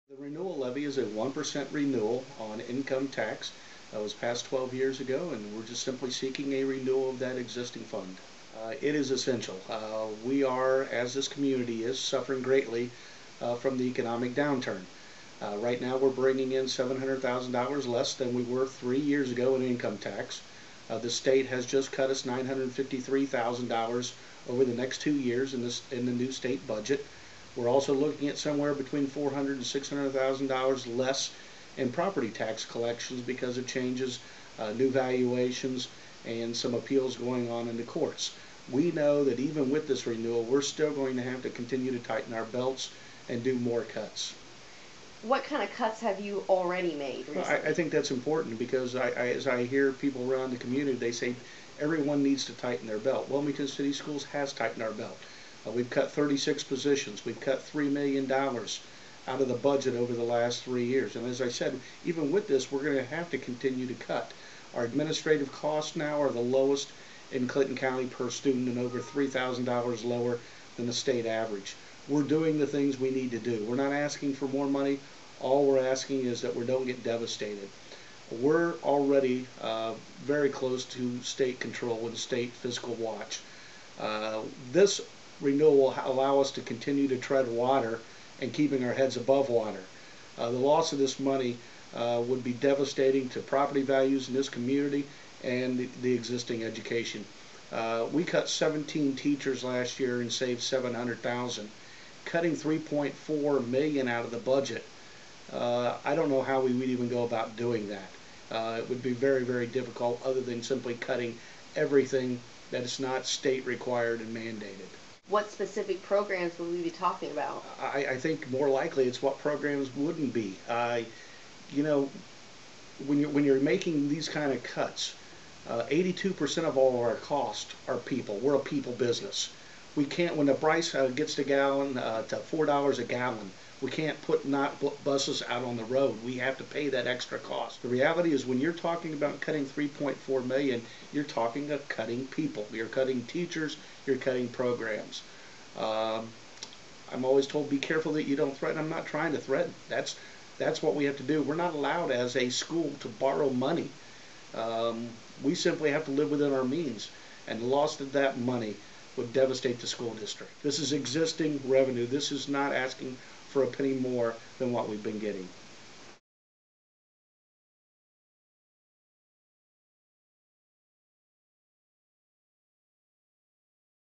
The renewal levy is a 1% renewal on income tax. That was passed 12 years ago, and we're just simply seeking a renewal of that existing fund. It is essential. We are, as this community is, suffering greatly from the economic downturn. Right now we're bringing in $700,000 less than we were 3 years ago in income tax. The state has just cut us $953,000 over the next 2 years in the new state budget. We're also looking at somewhere between $400,000 and $600,000 less in property tax collections because of changes, new valuations, and some appeals going on in the courts. We know that even with this renewal, we're still going to have to continue to tighten our belts and do more cuts. What kind of cuts have you already made recently? I think that's important because as I hear people around the community, they say everyone needs to tighten their belt. Wilmington City Schools has tightened our belt. We've cut 36 positions. We've cut $3 million out of the budget over the last 3 years. And as I said, even with this, we're going to have to continue to cut. Our administrative costs now are the lowest in Clinton County per student and over $3,000 lower than the state average. We're doing the things we need to do. We're not asking for more money. All we're asking is that we don't get devastated. We're already very close to state control and state fiscal watch. This renewal will allow us to continue to tread water and keeping our heads above water. The loss of this money would be devastating to property values in this community and the existing education. We cut 17 teachers last year and saved $700,000. Cutting $3.4 million out of the budget, I don't know how we would even go about doing that. It would be very, very difficult other than simply cutting everything that is not state required and mandated. What specific programs will we be talking about? I think more likely it's what programs wouldn't be. You know, when you're making these kind of cuts, 82% of all of our costs are people. We're a people business. We can't, when the price gets to $4 a gallon, we can't put buses out on the road. We have to pay that extra cost. The reality is when you're talking about cutting $3.4 million, you're talking about cutting people. You're cutting teachers, you're cutting programs. I'm always told, be careful that you don't threaten. I'm not trying to threaten. That's what we have to do. We're not allowed as a school to borrow money. We simply have to live within our means, and the loss of that money would devastate the school district. This is existing revenue. This is not asking for a penny more than what we've been getting.